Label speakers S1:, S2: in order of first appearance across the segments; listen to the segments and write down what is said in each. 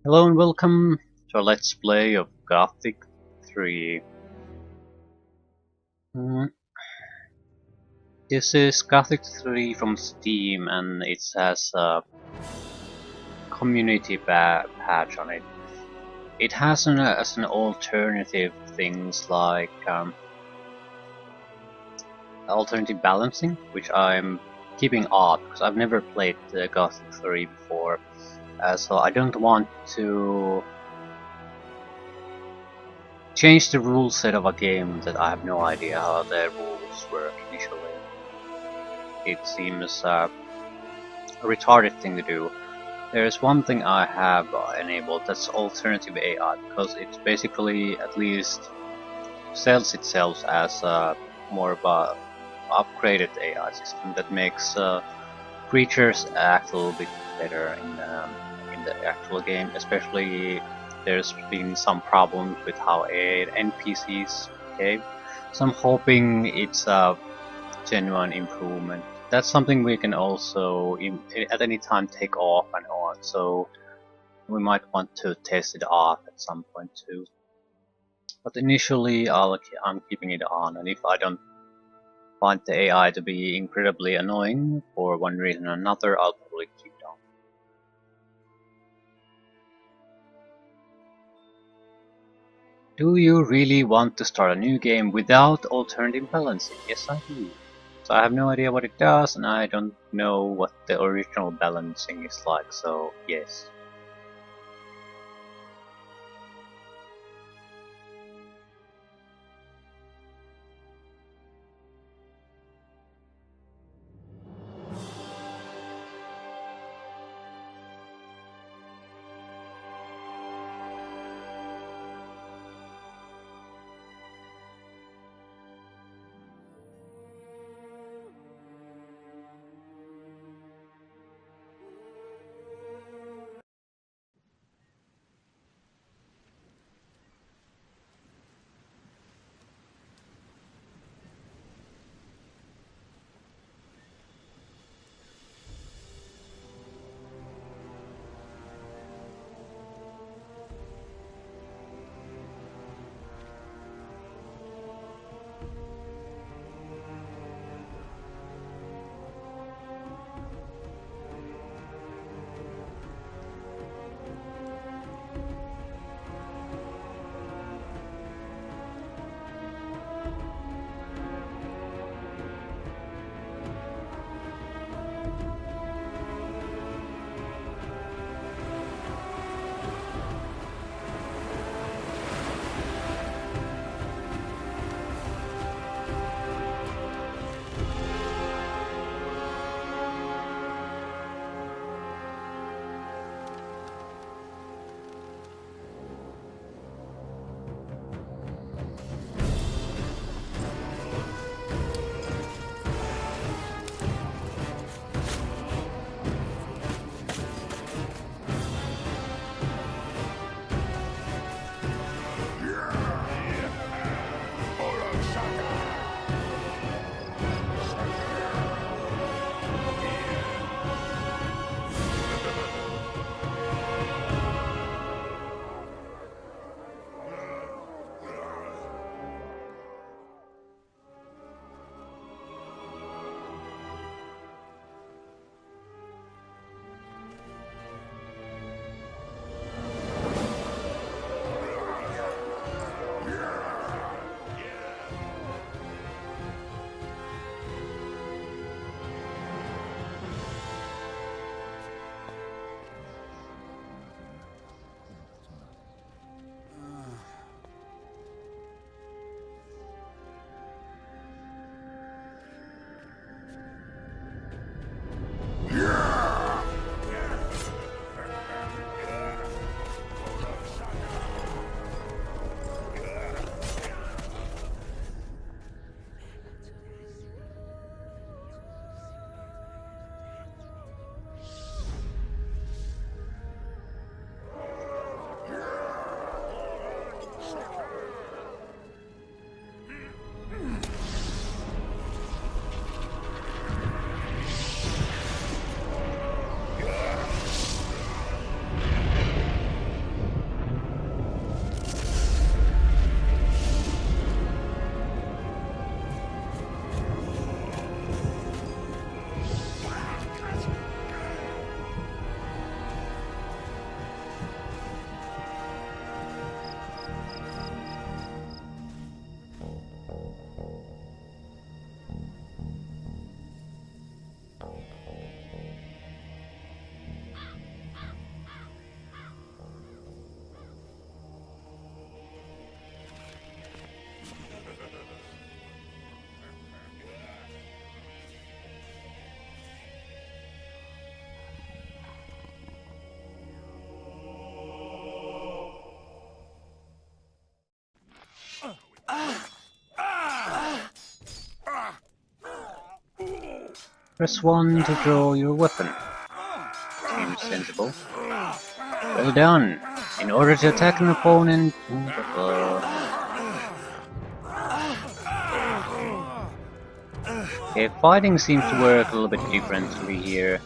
S1: Hello and welcome to a Let's Play of Gothic 3. Mm, This is Gothic 3 from Steam and it has a community patch on it. It has as an alternative things like alternative balancing, which I'm keeping off because I've never played Gothic 3 before. So I don't want to change the rule set of a game that I have no idea how the rules work initially. It seems a retarded thing to do. There's one thing I have enabled, that's alternative AI, because it basically at least sells itself as more of a upgraded AI system that makes creatures act a little bit better in the actual game. Especially there's been some problems with how NPCs behave, so I'm hoping it's a genuine improvement. That's something we can also at any time take off and on, so we might want to test it off at some point too. But initially I'm keeping it on, and if I don't find the AI to be incredibly annoying for one reason or another, I'll probably keep it on. Do you really want to start a new game without alternative balancing? Yes, I do. So I have no idea what it does, and I don't know what the original balancing is like, so yes. Press 1 to draw your weapon. Seems sensible. Well done. In order to attack an opponent... Okay, fighting seems to work a little bit differently here.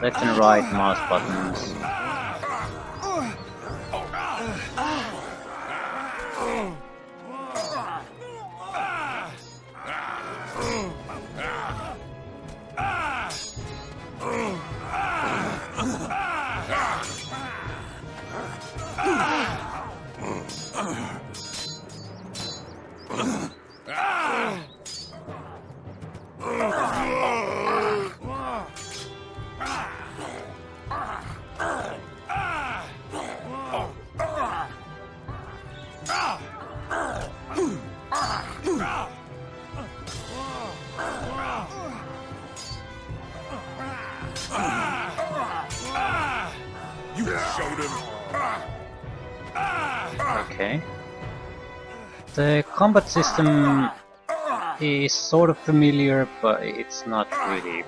S1: Left and right mouse buttons. Okay. The combat system is sort of familiar, but it's not really.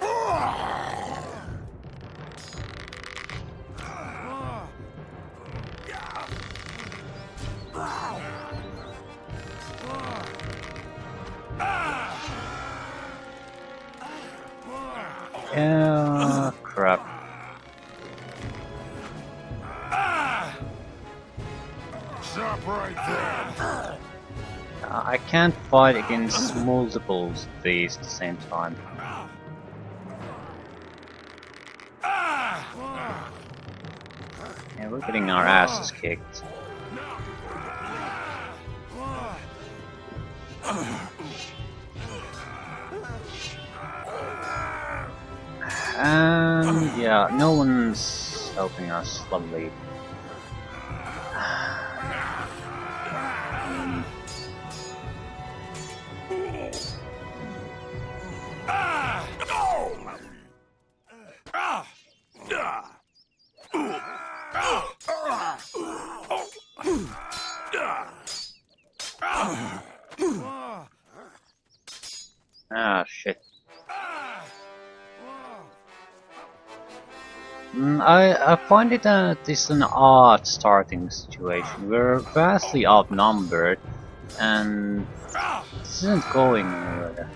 S1: Crap.
S2: Stop right there.
S1: I can't fight against multiples of these at the same time. Yeah, we're getting our asses kicked. And yeah, no one's helping us, lovely. Ah, shit. I find it that this is an odd starting situation. We're vastly outnumbered, and this isn't going anywhere.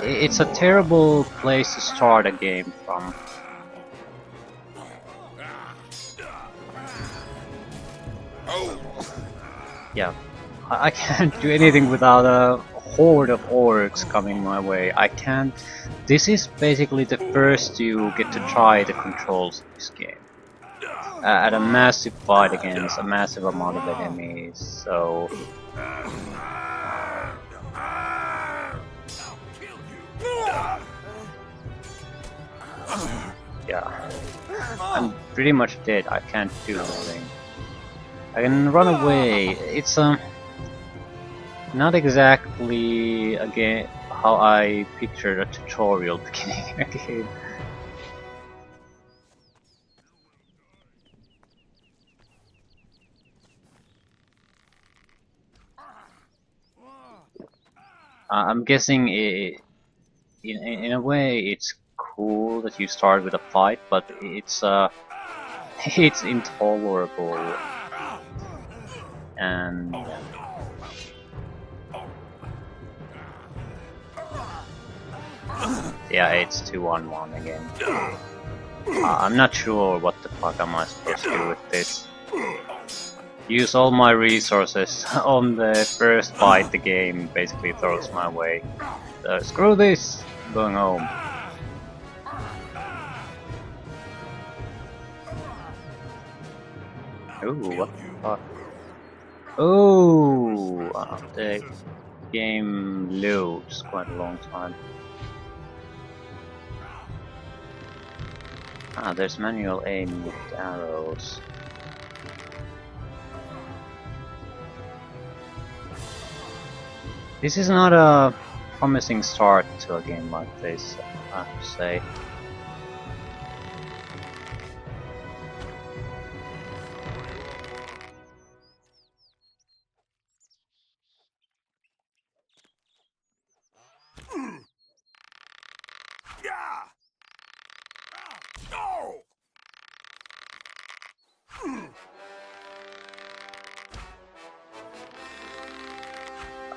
S1: It's a terrible place to start a game from. Yeah, I can't do anything without a horde of orcs coming my way. I can't. This is basically the first you get to try the controls of this game. At a massive fight against a massive amount of enemies, so... Yeah. I'm pretty much dead, I can't do anything. I can run away. It's not exactly again how I pictured a tutorial beginning a game. I'm guessing in a way it's cool that you start with a fight, but it's it's intolerable. And yeah, it's 2-on-1 again. I'm not sure what the fuck am I supposed to do with this. Use all my resources on the first fight the game basically throws my way. So screw this! I'm going home. Ooh, what the fuck? Oh, the game loads quite a long time. Ah, there's manual aim with arrows. This is not a promising start to a game like this, I have to say.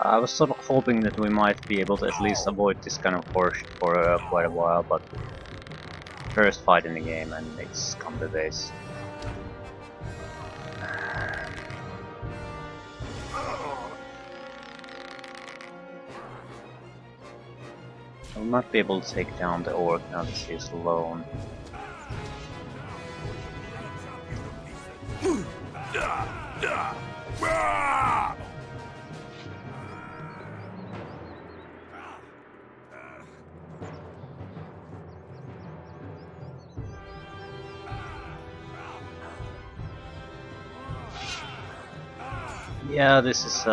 S1: I was sort of hoping that we might be able to at least avoid this kind of portion for quite a while, but first fight in the game and it's come to this. I will not be able to take down the orc now that she is alone. Yeah, this is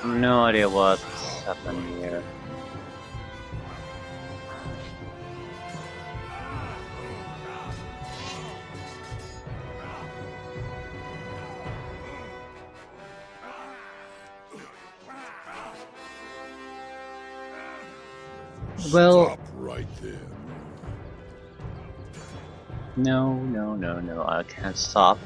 S1: no idea what's happening here. Well,
S2: Stop right there.
S1: no, I can't stop.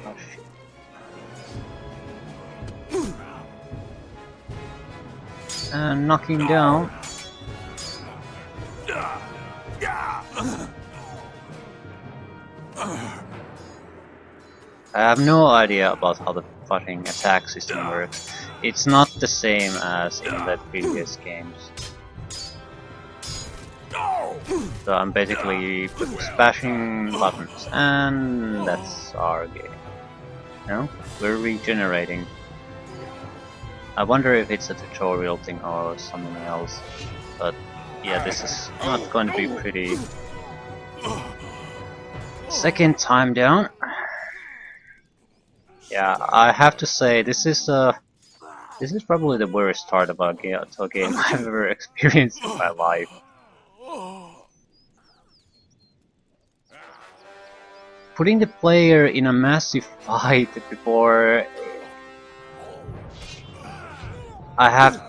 S1: Oh shit. And knocking down. I have no idea about how the fucking attack system works. It's not the same as in the previous games. So I'm basically smashing buttons, and that's our game. No? We're regenerating. I wonder if it's a tutorial thing or something else. But yeah, this is not going to be pretty. Second time down. Yeah, I have to say this is probably the worst start of a game I've ever experienced in my life. Putting the player in a massive fight before I have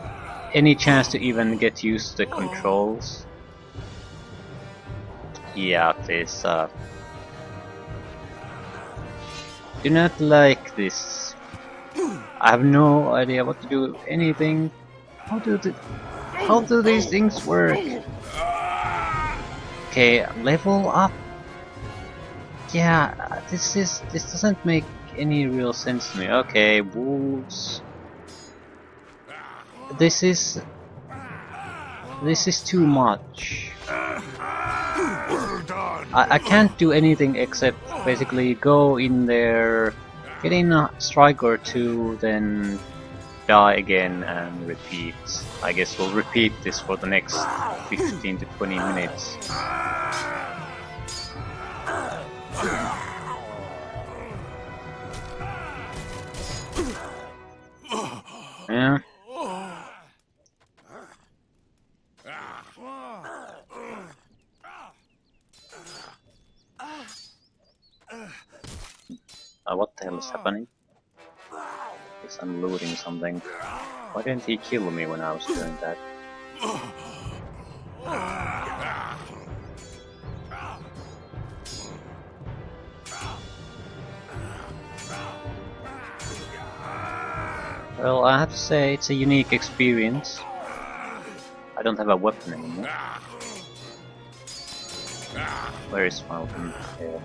S1: any chance to even get used to the controls. Yeah, this do not like this. I have no idea what to do with anything. How do these things work? Okay, level up. Yeah, this doesn't make any real sense to me. Okay, wolves. This is too much. I can't do anything except basically go in there, get in a strike or two, then die again and repeat. I guess we'll repeat this for the next 15 to 20 minutes. Yeah. What the hell is happening? Guess I'm looting something. Why didn't he kill me when I was doing that? Well, I have to say it's a unique experience. I don't have a weapon anymore. Where is my weapon? Here.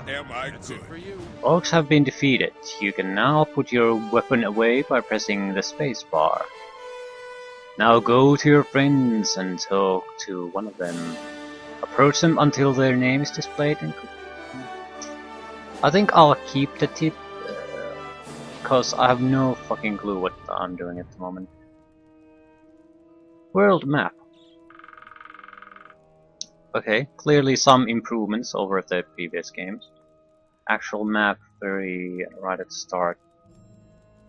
S2: Am I good for you?
S1: Orcs have been defeated. You can now put your weapon away by pressing the space bar. Now go to your friends and talk to one of them. Approach them until their name is displayed. I think I'll keep the tip, cause I have no fucking clue what I'm doing at the moment. World map. Okay, clearly some improvements over the previous games. Actual map very right at the start.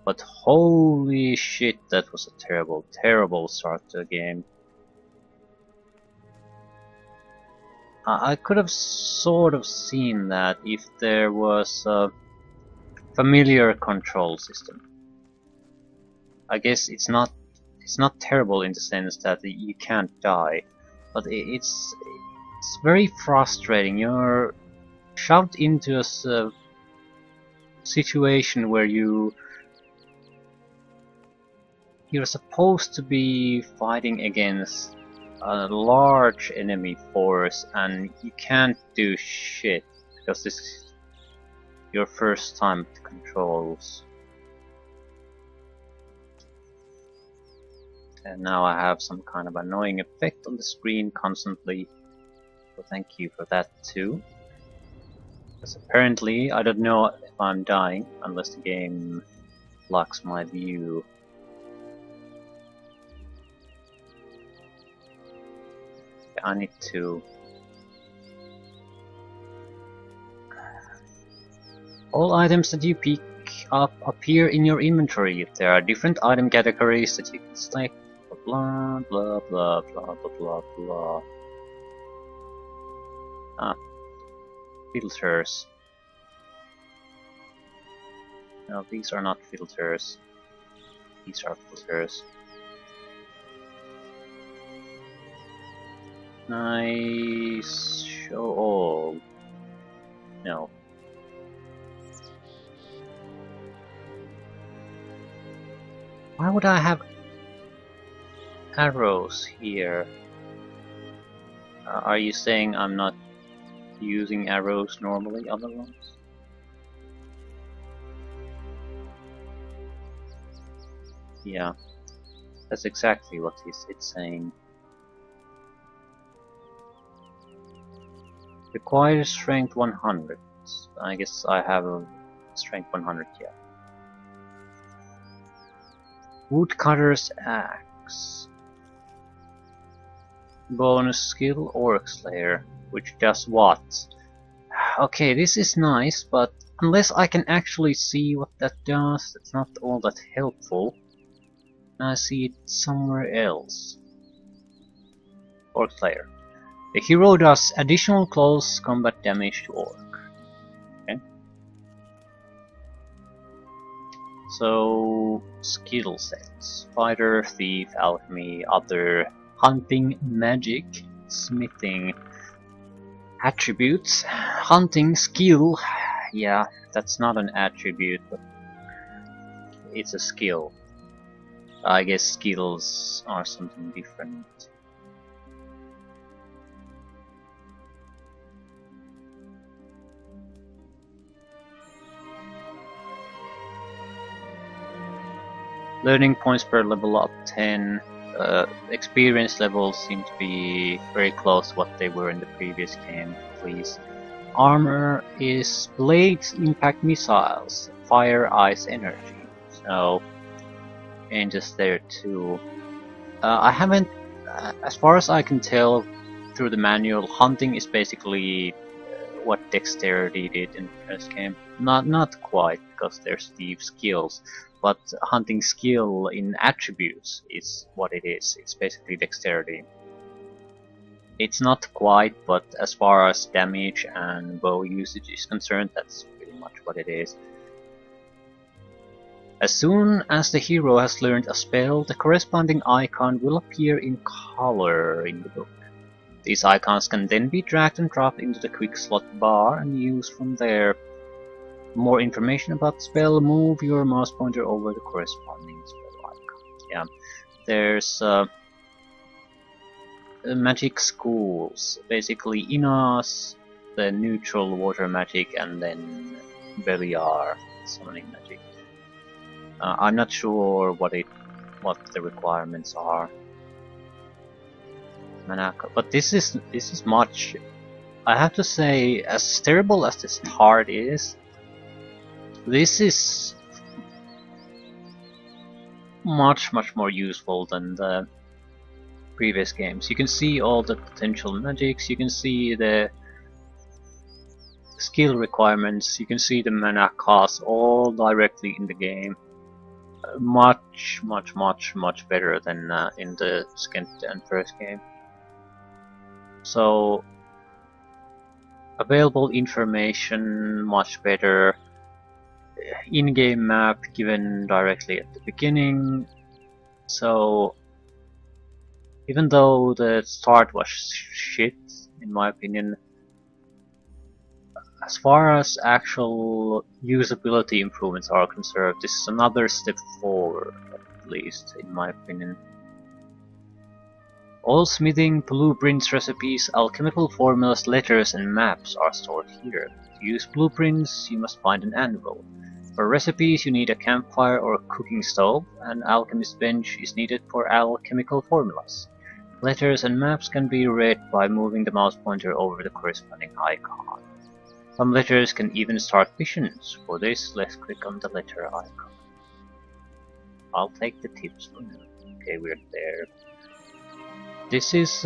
S1: But holy shit, that was a terrible start to the game. I could have sort of seen that if there was a familiar control system. I guess it's not terrible in the sense that you can't die, but it's very frustrating. You're shoved into a situation where you're supposed to be fighting against a large enemy force, and you can't do shit because this is your first time with the controls. And now I have some kind of annoying effect on the screen constantly, so thank you for that too. Because apparently I don't know if I'm dying unless the game blocks my view. I need to... All items that you pick up appear in your inventory. There are different item categories that you can select. Blah blah blah blah blah blah blah. Filters. No, these are not filters. These are filters. Nice. Show all. No. Why would I have arrows here? Are you saying I'm not using arrows normally otherwise? Yeah, that's exactly what it's saying. Requires strength 100. I guess I have a strength 100, yeah. Woodcutter's Axe. Bonus skill Orc Slayer, which does what? Okay, this is nice, but unless I can actually see what that does, it's not all that helpful. I see it somewhere else. Orc Slayer. The hero does additional close combat damage to Orc. Okay. So, skill sets. Fighter, Thief, Alchemy, Other, Hunting, Magic, Smithing. Attributes. Hunting, Skill. Yeah, that's not an attribute, but it's a skill. I guess skills are something different. Learning points per level up 10. Experience levels seem to be very close to what they were in the previous game, please. Armor is blades, impact missiles, fire, ice, energy. So, changes there too. I haven't, as far as I can tell through the manual, hunting is basically what dexterity did in the first game. Not quite, because there's Thief skills. But hunting skill in attributes is what it is. It's basically dexterity. It's not quite, but as far as damage and bow usage is concerned, that's pretty much what it is. As soon as the hero has learned a spell, the corresponding icon will appear in color in the book. These icons can then be dragged and dropped into the quick slot bar and used from there. More information about the spell, move your mouse pointer over the corresponding spell icon. Yeah, there's magic schools, basically Inas, the neutral water magic, and then Beliar, summoning magic. I'm not sure what the requirements are. Manaka, but this is much. I have to say, as terrible as this heart is, this is much more useful than the previous games. You can see all the potential magics, you can see the skill requirements, you can see the mana cost all directly in the game. Much better than in the second and first game. So available information much better, in-game map given directly at the beginning. So even though the start was shit, in my opinion, as far as actual usability improvements are concerned, this is another step forward, at least in my opinion. All smithing, blueprints, recipes, alchemical formulas, letters and maps are stored here. To use blueprints, you must find an anvil. For recipes, you need a campfire or a cooking stove. An alchemist bench is needed for alchemical formulas. Letters and maps can be read by moving the mouse pointer over the corresponding icon. Some letters can even start missions. For this, let's click on the letter icon. I'll take the tips for now. Okay, we're there. This is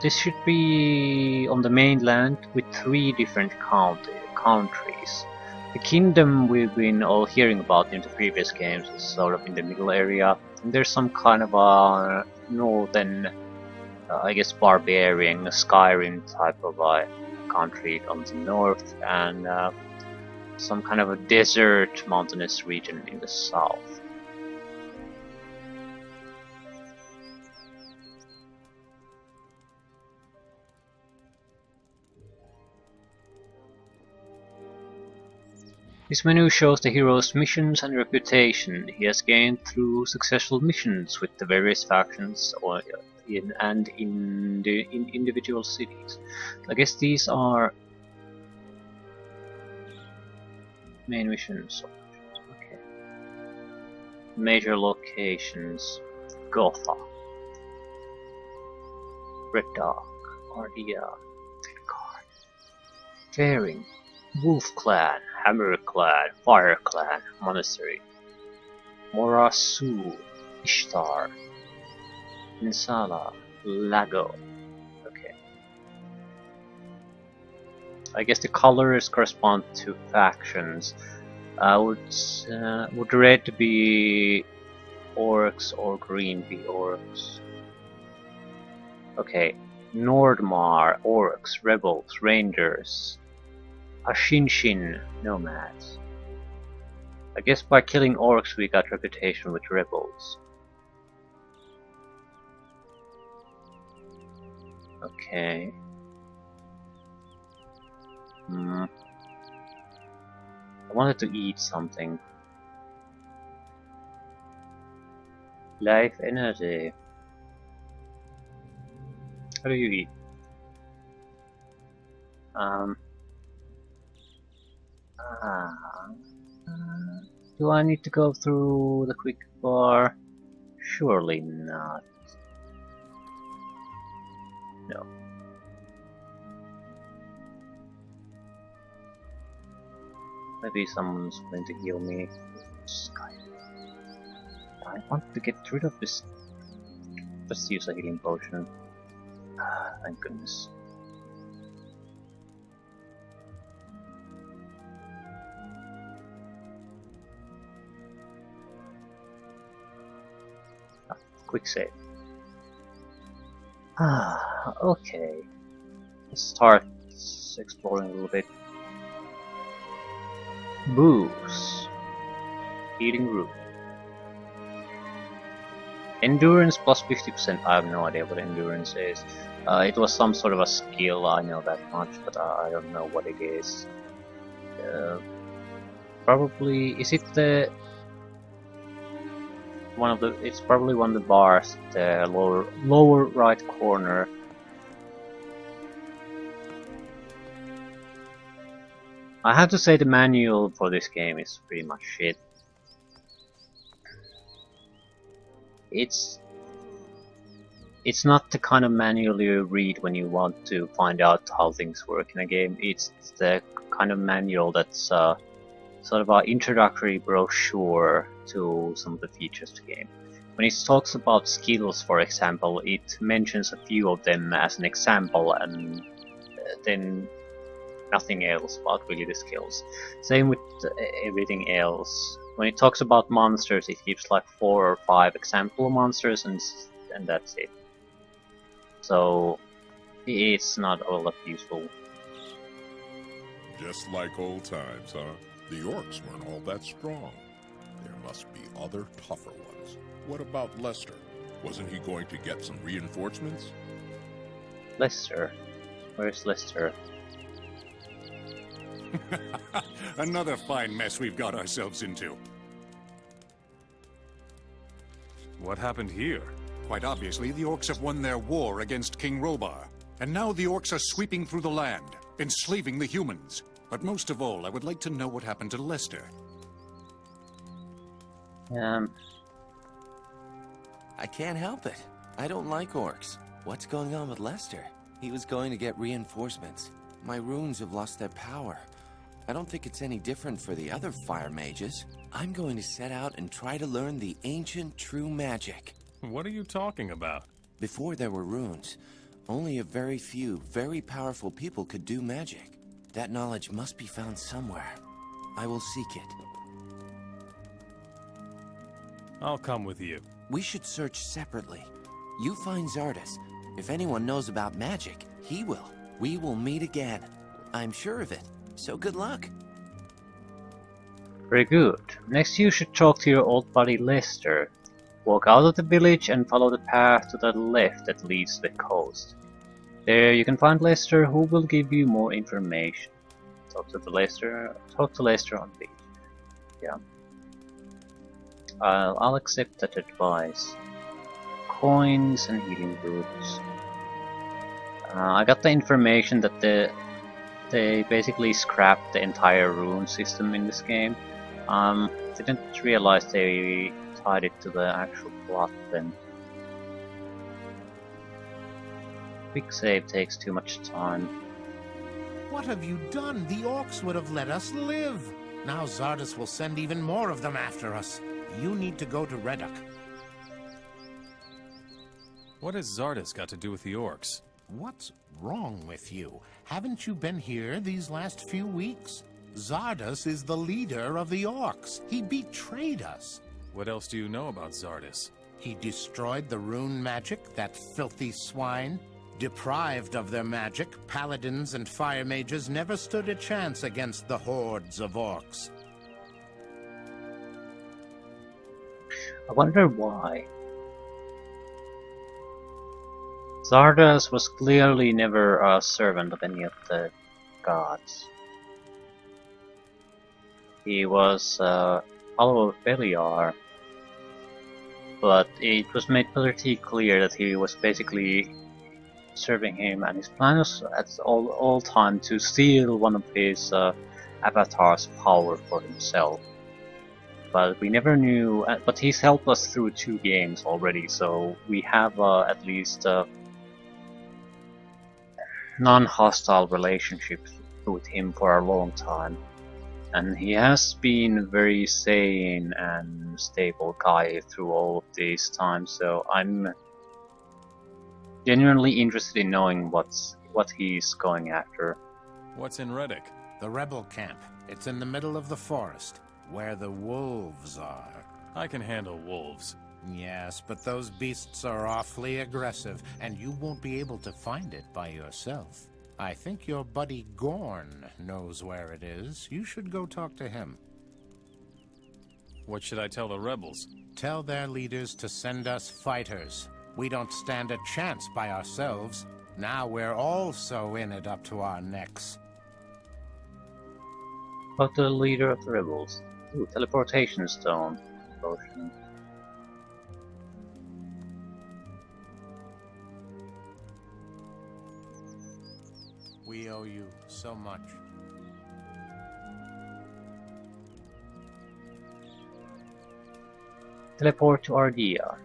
S1: this should be on the mainland with 3 different countries. The kingdom we've been all hearing about in the previous games is sort of in the middle area, and there's some kind of a northern, I guess, barbarian Skyrim type of a country on the north, and some kind of a desert mountainous region in the south. This menu shows the hero's missions and reputation he has gained through successful missions with the various factions or in individual cities. I guess these are main missions. Okay. Major locations: Gotha, Red Dark, Ardia, Faring, Wolf Clan, Hammer Clan, Fire Clan, Monastery, Morasu, Ishtar, Insala, Lago. Okay. I guess the colors correspond to factions. Would red be orcs or green be orcs? Okay. Nordmar, orcs, rebels, rangers. Ashinshin, nomads. I guess by killing orcs we got reputation with rebels. Okay. I wanted to eat something. Life energy. How do you eat? Do I need to go through the quick bar? Surely not. No. Maybe someone's going to heal me. I want to get rid of this. Let's use a healing potion. Thank goodness. Quick save. Okay. Let's start exploring a little bit. Booze. Eating root. Endurance plus 50%. I have no idea what endurance is. It was some sort of a skill, I know that much, but I don't know what it is. Probably, is it the one of the? It's probably one of the bars, the lower right corner. I have to say the manual for this game is pretty much shit. It's not the kind of manual you read when you want to find out how things work in a game. It's the kind of manual that's sort of an introductory brochure to some of the features of the game. When it talks about skills, for example, it mentions a few of them as an example, and then nothing else about really the skills. Same with everything else. When it talks about monsters, it gives like 4 or 5 example monsters, and that's it. So it's not all that useful.
S2: Just like old times, huh? The orcs weren't all that strong. There must be other tougher ones. What about Lester? Wasn't he going to get some reinforcements?
S1: Lester? Where's Lester?
S3: Another fine mess we've got ourselves into. What happened here? Quite obviously, the orcs have won their war against King Robar. And now the orcs are sweeping through the land, enslaving the humans. But most of all, I would like to know what happened to Lester.
S4: I can't help it. I don't like orcs. What's going on with Lester? He was going to get reinforcements. My runes have lost their power. I don't think it's any different for the other fire mages. I'm going to set out and try to learn the ancient true magic.
S3: What are you talking about?
S4: Before there were runes, only a very few, very powerful people could do magic. That knowledge must be found somewhere. I will seek it.
S3: I'll come with you.
S4: We should search separately. You find Zardus. If anyone knows about magic, he will. We will meet again. I'm sure of it. So good luck.
S1: Very good. Next you should talk to your old buddy Lester. Walk out of the village and follow the path to the left that leads to the coast. There you can find Lester, who will give you more information. Talk to Lester on the beach. Yeah. I'll accept that advice. Coins and healing boots. I got the information that they basically scrapped the entire rune system in this game. Didn't realize they tied it to the actual plot then. Quick save takes too much time.
S5: What have you done? The orcs would have let us live. Now Zardus will send even more of them after us. You need to go to Reddock.
S3: What has Zardus got to do with the orcs?
S5: What's wrong with you? Haven't you been here these last few weeks? Zardus is the leader of the orcs. He betrayed us.
S3: What else do you know about Zardus?
S5: He destroyed the rune magic, that filthy swine. Deprived of their magic, paladins and fire mages never stood a chance against the hordes of orcs.
S1: I wonder why. Zardus was clearly never a servant of any of the gods. He was a follower of Beliar, but it was made pretty clear that he was basically serving him, and his plan was at all time to steal one of his avatar's power for himself. But we never knew. But he's helped us through 2 games already, so we have at least non-hostile relationships with him for a long time. And he has been a very sane and stable guy through all of these times, so I'm genuinely interested in knowing what he's going after.
S3: What's in Reddock?
S5: The rebel camp. It's in the middle of the forest, where the wolves are.
S3: I can handle wolves.
S5: Yes, but those beasts are awfully aggressive, and you won't be able to find it by yourself. I think your buddy Gorn knows where it is. You should go talk to him.
S3: What should I tell the rebels?
S5: Tell their leaders to send us fighters. We don't stand a chance by ourselves. Now we're also in it up to our necks.
S1: About the leader of the rebels. Ooh, teleportation stone. Potion.
S5: We owe you so much.
S1: Teleport to Ardea.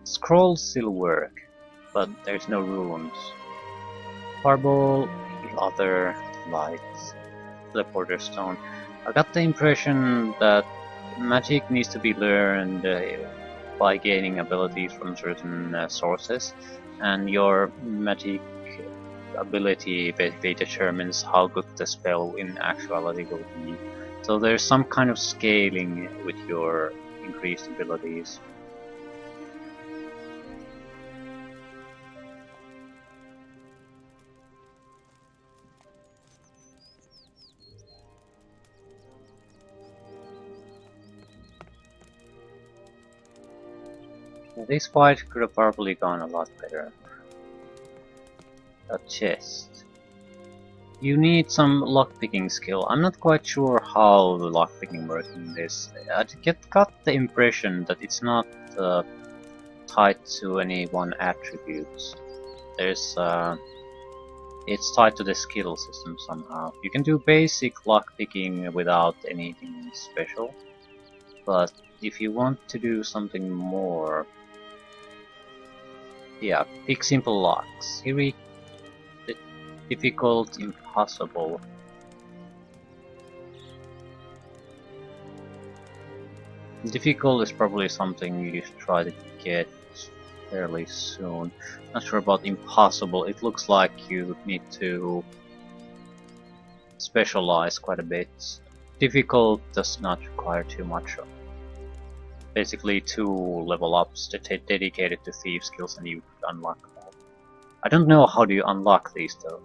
S1: Scrolls still work, but there's no runes. Fireball, other lights, teleporter stone. I got the impression that magic needs to be learned by gaining abilities from certain sources, and your magic ability basically determines how good the spell in actuality will be. So there's some kind of scaling with your increased abilities. This fight could have probably gone a lot better. A chest. You need some lockpicking skill. I'm not quite sure how the lockpicking works in this. I got the impression that it's not tied to any one attribute. There's it's tied to the skill system somehow. You can do basic lockpicking without anything special, but if you want to do something more, yeah, pick simple locks. Here we difficult, impossible. Difficult is probably something you should try to get fairly soon. Not sure about impossible. It looks like you need to specialize quite a bit. Difficult does not require too much. Basically 2 level ups dedicated to thief skills and you unlock that. I don't know how do you unlock these though.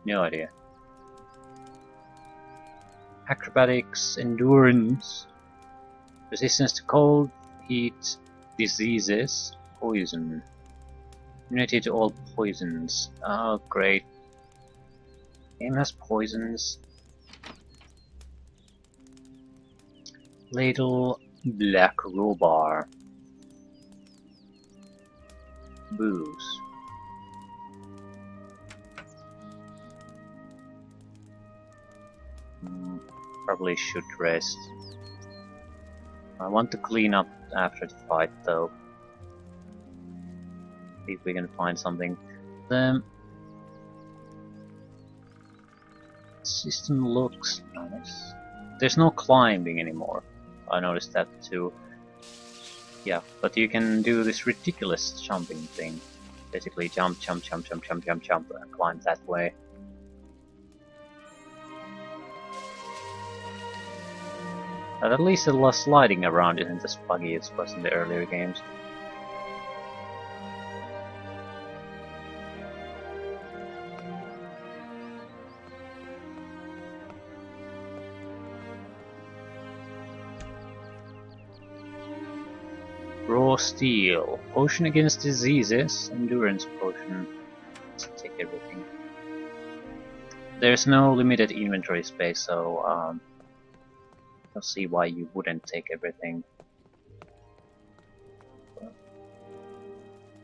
S1: No idea. Acrobatics, endurance, resistance to cold, heat, diseases, poison. Immunity to all poisons. Oh, great. Game has poisons. Ladle, black crowbar. Booze. Probably should rest. I want to clean up after the fight though. See if we can find something. The system looks nice. There's no climbing anymore. I noticed that too. Yeah, but you can do this ridiculous jumping thing. Basically jump, jump, jump, jump, jump, jump, jump, and climb that way. But at least the sliding around isn't as buggy as it was in the earlier games. Raw steel, potion against diseases, endurance potion. Let's take everything. There's no limited inventory space, so I don't see why you wouldn't take everything.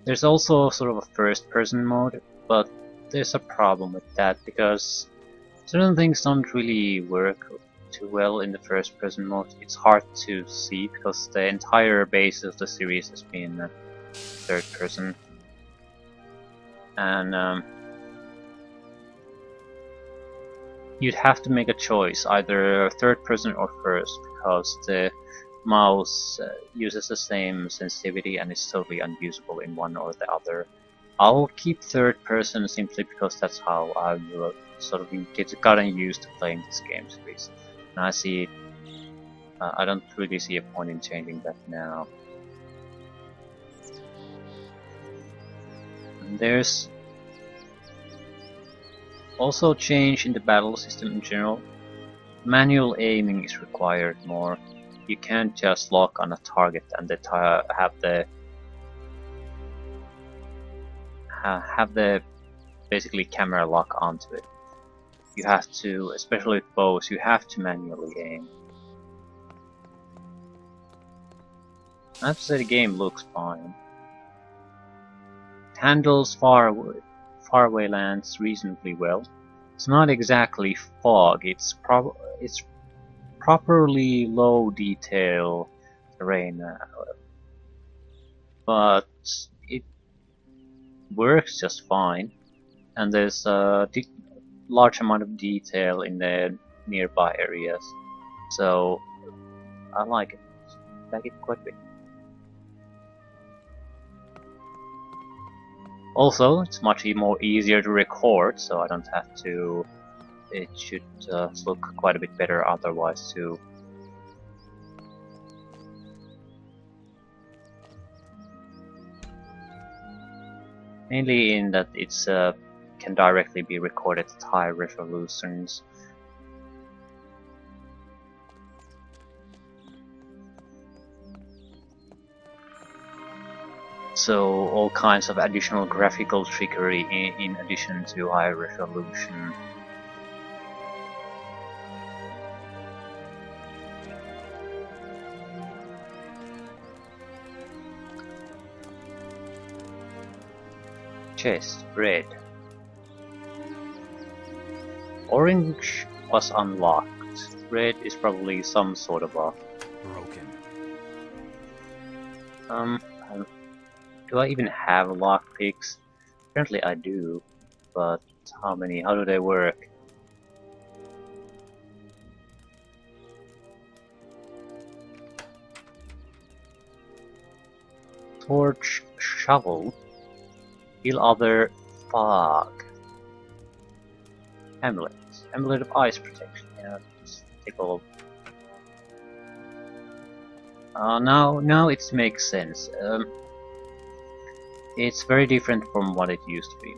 S1: There's also sort of a first-person mode, but there's a problem with that because certain things don't really work too well in the first-person mode. It's hard to see because the entire base of the series has been third-person, and you'd have to make a choice, either third-person or first, because the mouse uses the same sensitivity and is totally unusable in one or the other. I'll keep third person simply because that's how I've sort of gotten used to playing this game series. And I don't really see a point in changing that now. And there's also change in the battle system in general. Manual aiming is required more. You can't just lock on a target and have the basically camera lock onto it. You have to, especially with bows, you have to manually aim. I have to say the game looks fine. It handles faraway lands reasonably well. It's not exactly fog. It's properly low detail terrain, but it works just fine. And there's a large amount of detail in the nearby areas, so I like it. I like it quite a bit. Also, it's much more easier to record, so I don't have to. It should look quite a bit better otherwise too. Mainly in that it's can directly be recorded at high resolutions. So all kinds of additional graphical trickery in addition to high resolution. Chest, red. Orange was unlocked. Red is probably some sort of a...
S3: Broken.
S1: Do I even have lockpicks? Apparently I do, but how many? How do they work? Torch, shovel, heal other, fog. Amulet. Amulet of ice protection. Yeah, just take a look. Now it makes sense. It's very different from what it used to be.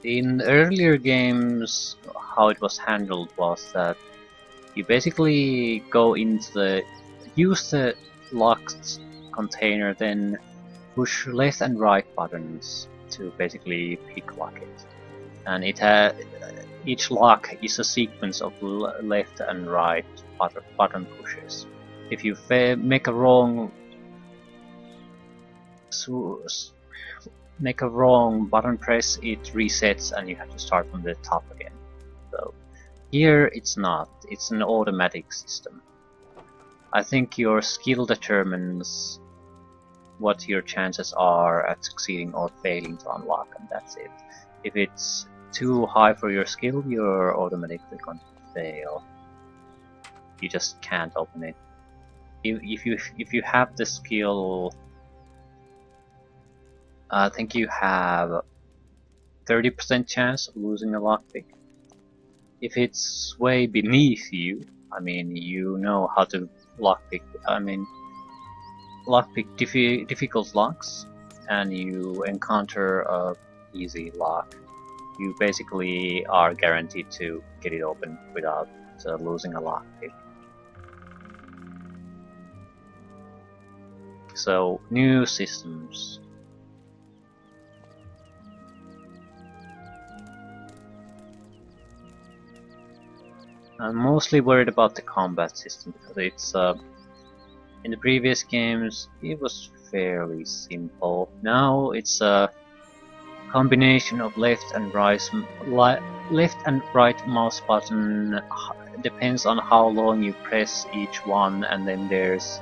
S1: In earlier games, how it was handled was that you basically go into the... use the locked container, then push left and right buttons to basically pick lock it. And each lock is a sequence of left and right button pushes. If you make a wrong button press, it resets and you have to start from the top again. So here it's not, it's an automatic system. I think your skill determines what your chances are at succeeding or failing to unlock, and that's it. If it's too high for your skill, you're automatically going to fail. You just can't open it. If you have the skill, I think you have 30% chance of losing a lockpick. If it's way beneath you, I mean, you know how to lockpick. I mean, lockpick difficult locks, and you encounter a easy lock, you basically are guaranteed to get it open without losing a lockpick. So, new systems. I'm mostly worried about the combat system because it's in the previous games it was fairly simple. Now it's a combination of left and right mouse button, depends on how long you press each one, and then there's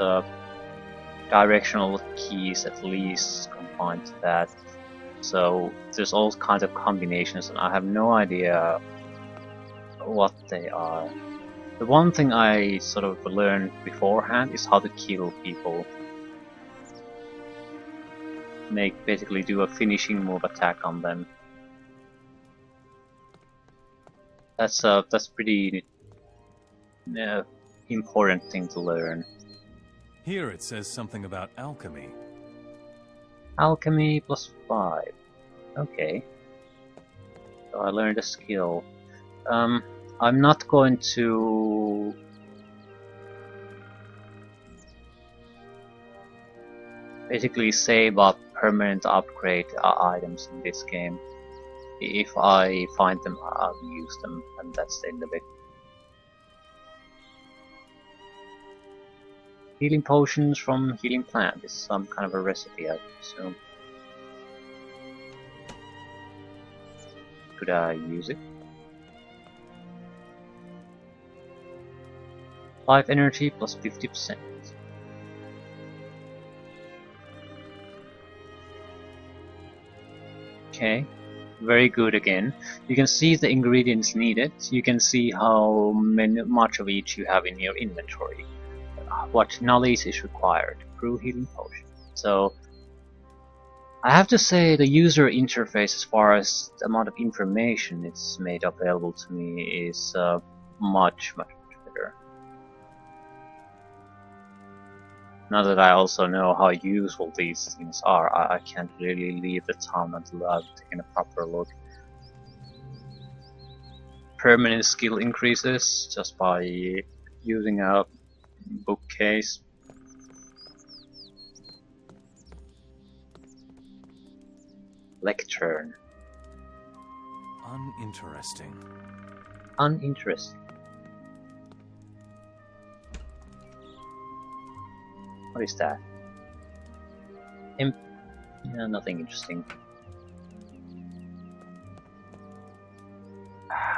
S1: directional keys at least combined to that. So there's all kinds of combinations and I have no idea what they are. The one thing I sort of learned beforehand is how to kill people. Basically do a finishing move attack on them. That's pretty important thing to learn.
S6: Here it says something about alchemy.
S1: Alchemy +5. Okay. So I learned a skill. I'm not going to basically save up permanent upgrade items in this game. If I find them, I'll use them, and that's the end of it. Healing potions from healing plant is some kind of a recipe, I assume. Could I use it? 5 energy plus 50%. Okay, very good again. You can see the ingredients needed. You can see how much of each you have in your inventory. What knowledge is required. Brew healing potion. So I have to say the user interface, as far as the amount of information it's made available to me, is much better. Now that I also know how useful these things are, I can't really leave the town until I've taken a proper look. Permanent skill increases just by using a Bookcase. Lectern.
S6: Uninteresting.
S1: Uninteresting. What is that? Yeah, nothing interesting.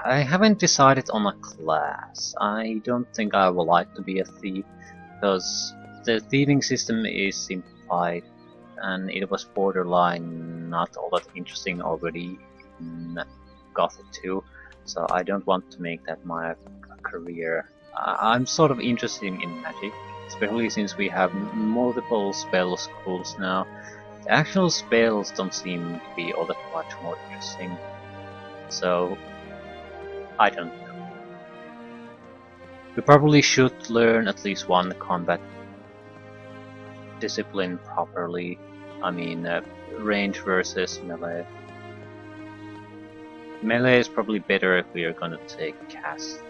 S1: I haven't decided on a class. I don't think I would like to be a thief, because the thieving system is simplified and it was borderline not all that interesting already in Gothic 2, so I don't want to make that my career. I'm sort of interested in magic, especially since we have multiple spell schools now. The actual spells don't seem to be all that much more interesting, so I don't know. We probably should learn at least one combat discipline properly. I mean, range versus melee. Melee is probably better if we are gonna take cast.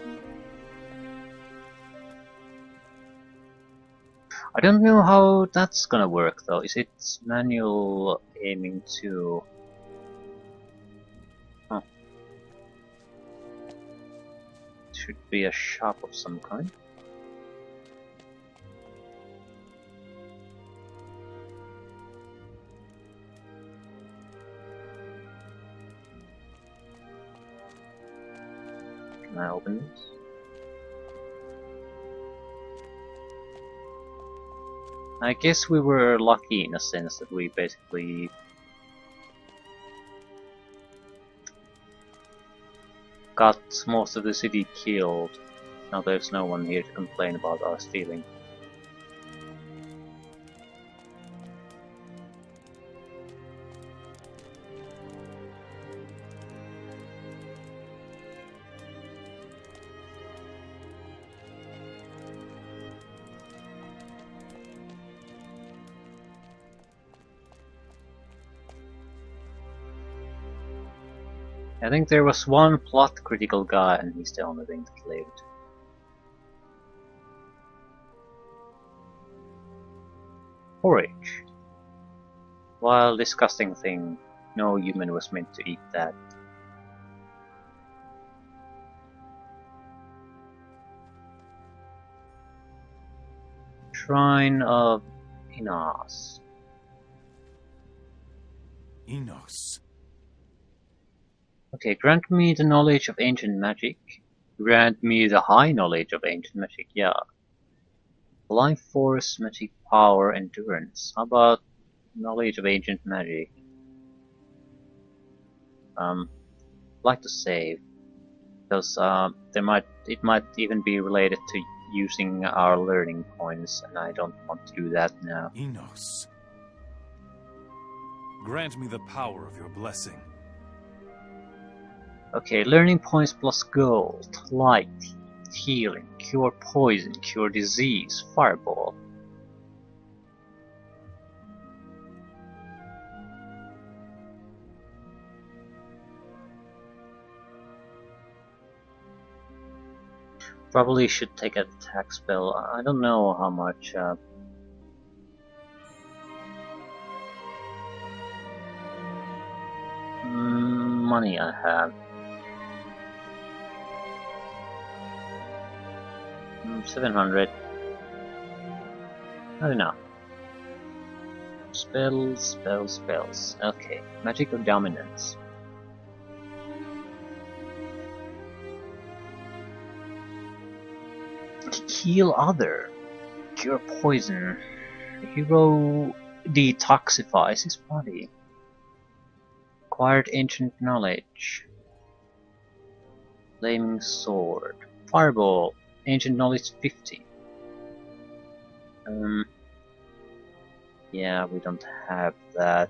S1: I don't know how that's gonna work though. Is it manual aiming too? Huh. Should be a shop of some kind. Can I open this? I guess we were lucky in a sense that we basically got most of the city killed. Now there's no one here to complain about our stealing. I think there was one plot critical guy and he's the only thing that lived. Porridge. Wild, disgusting thing. No human was meant to eat that. Shrine of Inas.
S6: Enos.
S1: Okay, grant me the knowledge of ancient magic. Grant me the high knowledge of ancient magic, yeah. Life force, magic power, endurance. How about knowledge of ancient magic? Like to save, because it might even be related to using our learning points, and I don't want to do that now.
S6: Enos. Grant me the power of your blessing.
S1: Okay, learning points plus gold, light, healing, cure poison, cure disease, fireball. Probably should take an attack spell. I don't know how much. Money I have. 700. Not enough. Spells, spells, spells. Okay, magic of dominance. Heal other. Cure poison. Hero detoxifies his body. Acquired ancient knowledge. Flaming sword. Fireball. Ancient knowledge 50. Yeah, we don't have that.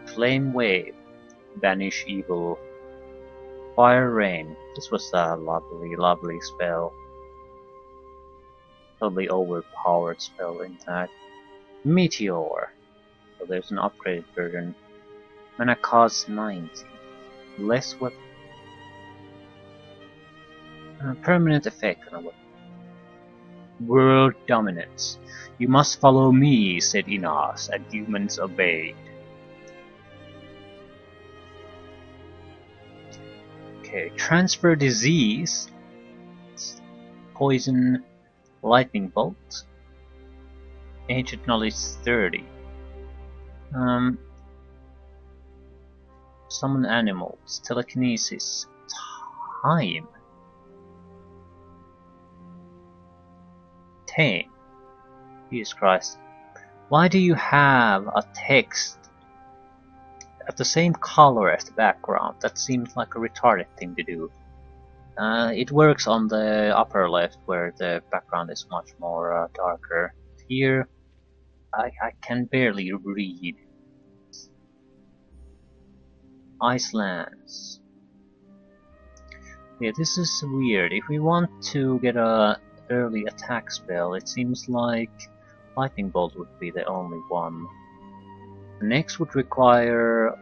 S1: Flame wave. Banish evil. Fire rain. This was a lovely, lovely spell. Totally overpowered spell in fact. Meteor. So there's an upgraded version. Mana cost 90. Less weapon. Permanent effect on a weapon. World dominance. You must follow me, said Inas, and humans obeyed. Okay, transfer disease. Poison, lightning bolt. Ancient knowledge 30. Summon animals, telekinesis, time. 10. Jesus Christ. Why do you have a text at the same color as the background? That seems like a retarded thing to do. It works on the upper left where the background is much more darker. Here, I can barely read. Icelands. Yeah, this is weird. If we want to get a early attack spell, it seems like lightning bolt would be the only one. The next would require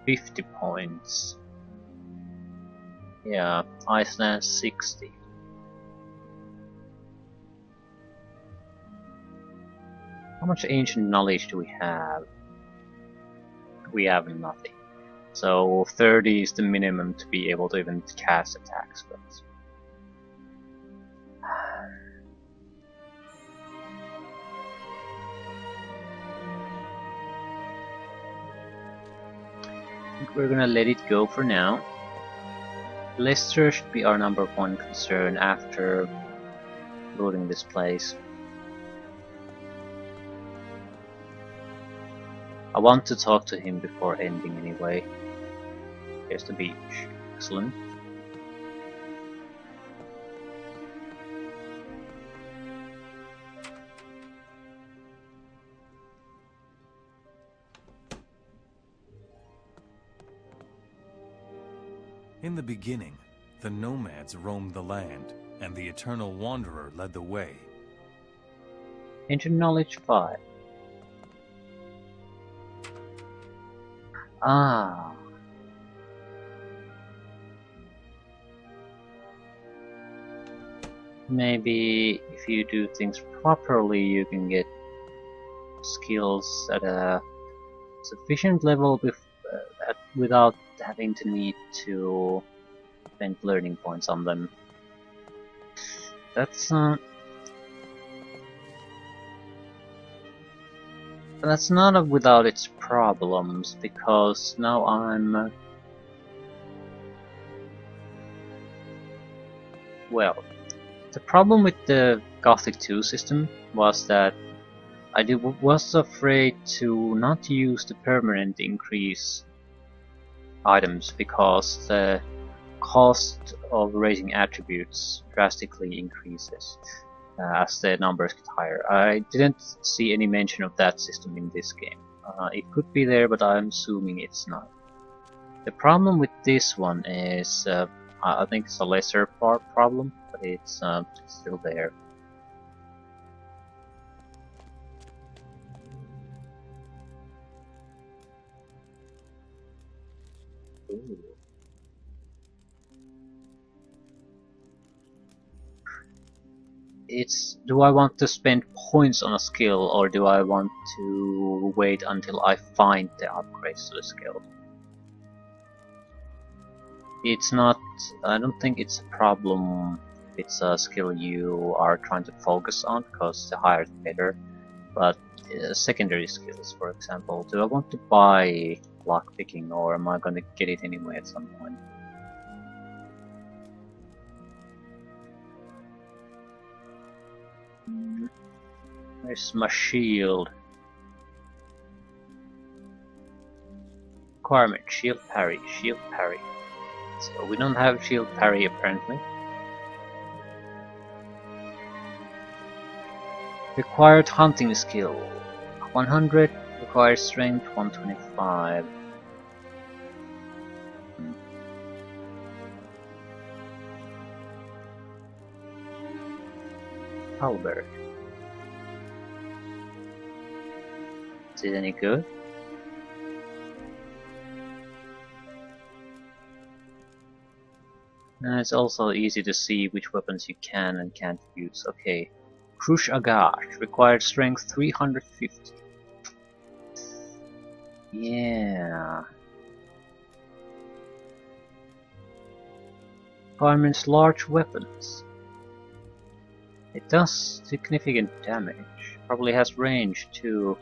S1: 50 points. Yeah, Iceland 60. How much ancient knowledge do we have? We have nothing. So 30 is the minimum to be able to even cast attack spells. I think we're gonna let it go for now. Leicester should be our number one concern after looting this place. I want to talk to him before ending anyway. Here's the beach. Excellent.
S6: In the beginning, the nomads roamed the land, and the Eternal Wanderer led the way.
S1: Ancient knowledge 5. Ah. Maybe if you do things properly, you can get skills at a sufficient level without having to need to spend learning points on them. That's not without its problems, because now I'm well. The problem with the Gothic 2 system was that I was afraid to not use the permanent increase items because the cost of raising attributes drastically increases as the numbers get higher. I didn't see any mention of that system in this game. It could be there, but I'm assuming it's not. The problem with this one is, I think it's a lesser problem, but it's still there. Ooh. It's, do I want to spend points on a skill, or do I want to wait until I find the upgrades to the skill? It's not, I don't think it's a problem if it's a skill you are trying to focus on, because the higher the better. But secondary skills, for example, do I want to buy lockpicking, or am I going to get it anyway at some point? Where's my shield? Requirement, shield parry, shield parry. So we don't have shield parry apparently. Required hunting skill 100, required strength 125. Halberd. Is it any good? And it's also easy to see which weapons you can and can't use. Okay. Crush Agash. Required strength 350. Yeah. Requirements large weapons. It does significant damage. Probably has range too.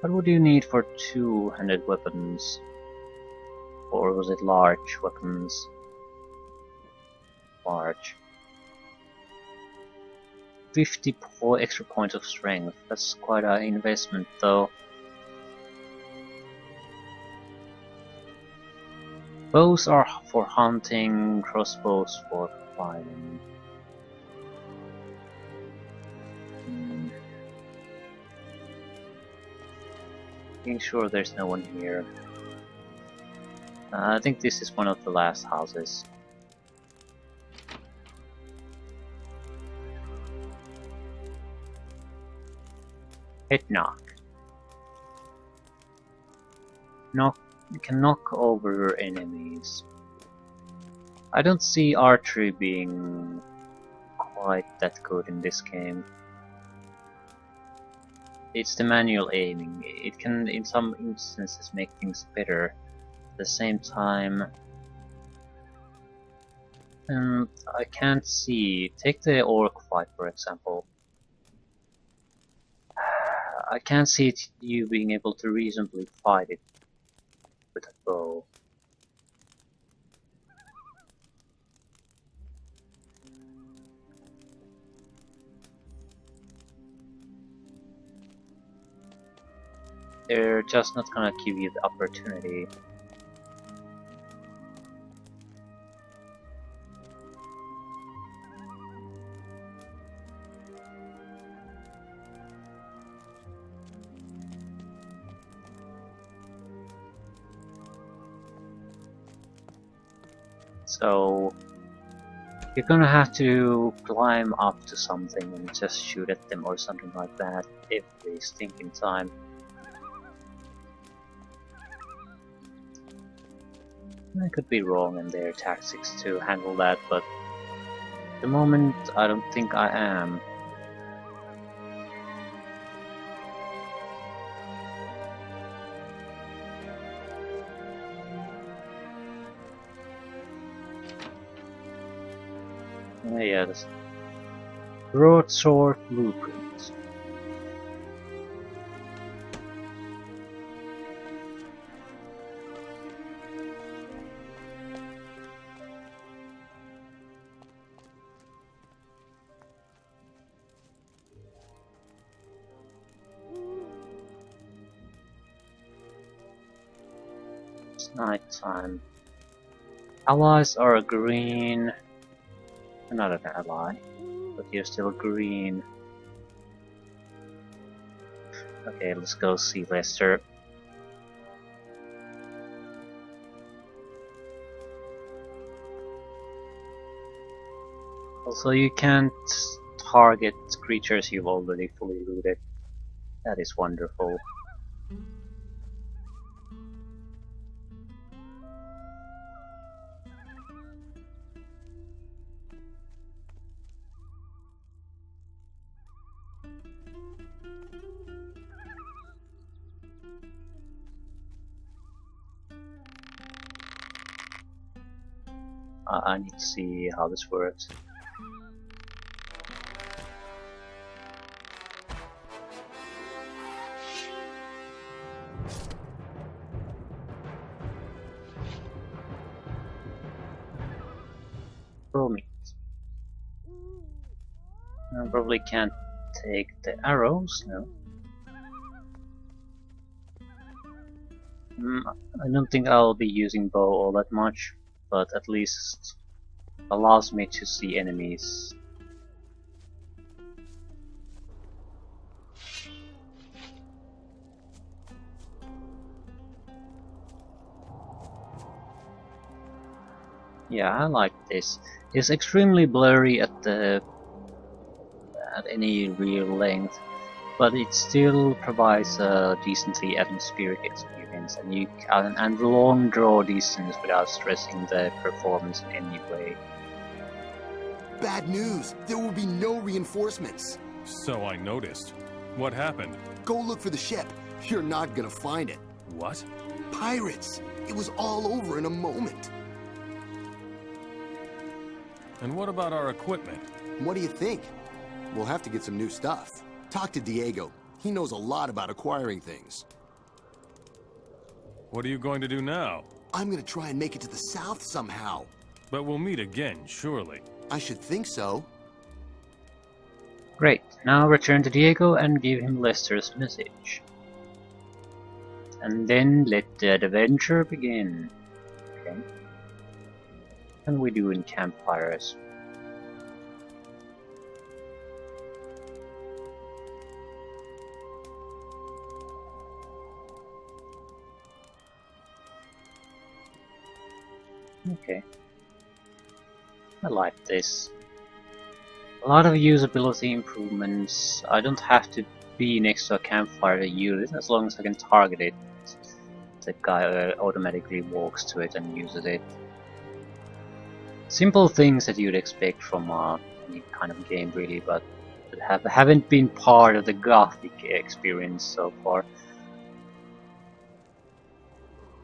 S1: What would you need for two-handed weapons? Or was it large weapons? Large. 54 extra points of strength. That's quite an investment though. Bows are for hunting, crossbows for fighting. Making sure there's no one here. I think this is one of the last houses. Hit knock. You can knock over enemies. I don't see archery being quite that good in this game. It's the manual aiming. It can in some instances make things better. At the same time, I can't see. Take the orc fight for example. I can't see you being able to reasonably fight it with a bow. They're just not gonna give you the opportunity. So you're gonna have to climb up to something and just shoot at them or something like that every stinking time. I could be wrong in their tactics to handle that, but at the moment I don't think I am. Yeah, this broadsword blueprint. It's night time. Allies are green. You're not an ally, but you're still green. Okay, let's go see Lester. Also, you can't target creatures you've already fully looted. That is wonderful. I need to see how this works. Roll meat. I probably can't take the arrows, no. I don't think I'll be using bow all that much, but at least allows me to see enemies. Yeah, I like this. It's extremely blurry at any real length, but it still provides a decently atmospheric experience. experience, and you can and long draw distance without stressing the performance in any way.
S7: Bad news! There will be no reinforcements.
S6: So I noticed. What happened?
S7: Go look for the ship. You're not gonna find it.
S6: What?
S7: Pirates! It was all over in a moment.
S6: And what about our equipment?
S7: What do you think? We'll have to get some new stuff. Talk to Diego. He knows a lot about acquiring things.
S6: What are you going to do now?
S7: I'm gonna try and make it to the south somehow.
S6: But we'll meet again, surely.
S7: I should think so.
S1: Great, now return to Diego and give him Lester's message. And then let the adventure begin. Okay. And we do in campfires. Okay. I like this. A lot of usability improvements. I don't have to be next to a campfire to use it, as long as I can target it. The guy automatically walks to it and uses it. Simple things that you'd expect from any kind of game, really, but haven't been part of the Gothic experience so far.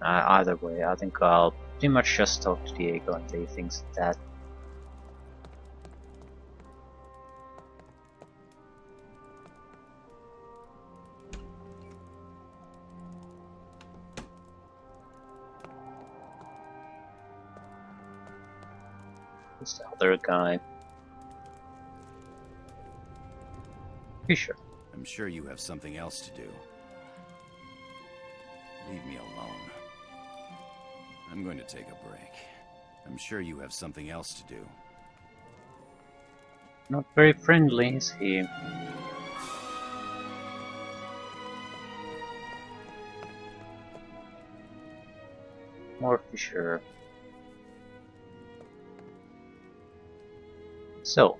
S1: Either way, I think I'll pretty much just talk to Diego and leave things at that. Who's the other guy? Fisher.
S8: I'm sure you have something else to do. Leave me alone. I'm going to take a break. I'm sure you have something else to do.
S1: Not very friendly, is he? More Fisher. So,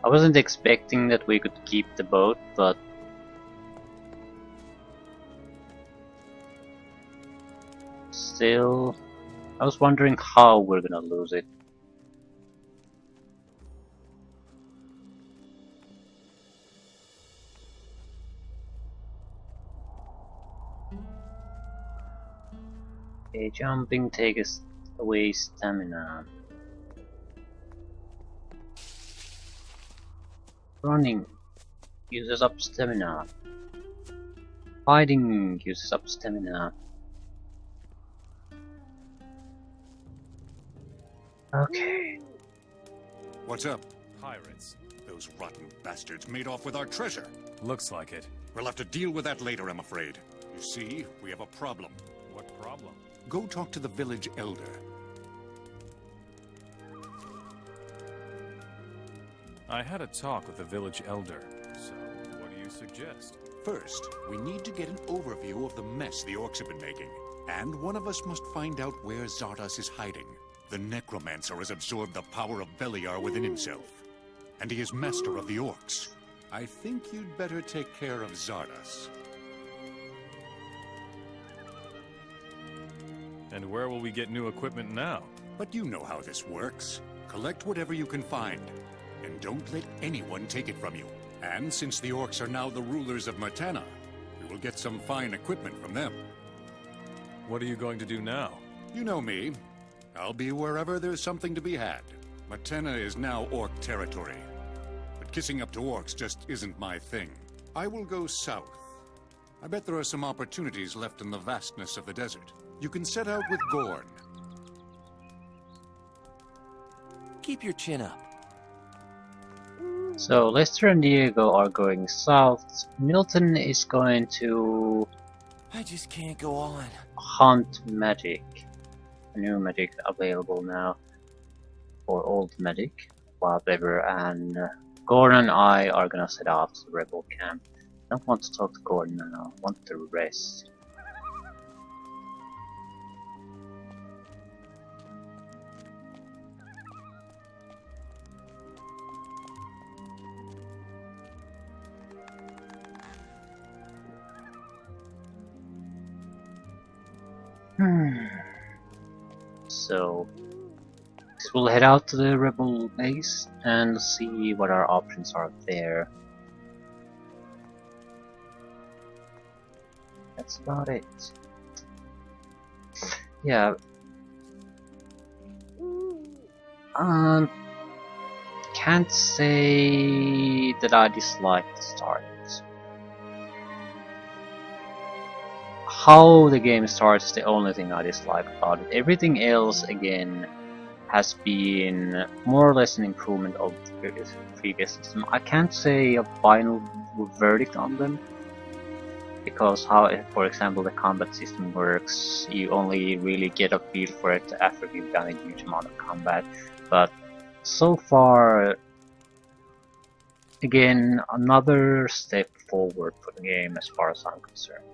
S1: I wasn't expecting that we could keep the boat, but still, I was wondering how we're gonna lose it. Okay, jumping takes away stamina. Running uses up stamina. Hiding uses up stamina. Okay.
S3: What's up?
S6: Pirates.
S3: Those rotten bastards made off with our treasure.
S6: Looks like it.
S3: We'll have to deal with that later, I'm afraid. You see, we have a problem.
S6: What problem?
S3: Go talk to the village elder.
S6: I had a talk with the village elder, so what do you suggest?
S3: First, we need to get an overview of the mess the orcs have been making. And one of us must find out where Zardos is hiding. The necromancer has absorbed the power of Beliar within himself. And he is master of the orcs. I think you'd better take care of Zardos.
S6: And where will we get new equipment now?
S3: But you know how this works. Collect whatever you can find. And don't let anyone take it from you. And since the orcs are now the rulers of Mertana, we will get some fine equipment from them.
S6: What are you going to do now?
S3: You know me. I'll be wherever there's something to be had. Mertana is now orc territory. But kissing up to orcs just isn't my thing. I will go south. I bet there are some opportunities left in the vastness of the desert. You can set out with Gorn.
S4: Keep your chin up.
S1: So Lester and Diego are going south. Milton is going to
S4: I just can't go on.
S1: hunt magic. A new magic available now. Or old magic. Whatever. And Gordon and I are gonna set off to the rebel camp. I don't want to talk to Gordon now. I want to rest. So we'll head out to the rebel base and see what our options are there. That's about it. Yeah. Can't say that I dislike the start. How the game starts is the only thing I dislike about it. Everything else, again, has been more or less an improvement of the previous system. I can't say a final verdict on them, because how, for example, the combat system works, you only really get a feel for it after you've done a huge amount of combat. But so far, again, another step forward for the game as far as I'm concerned.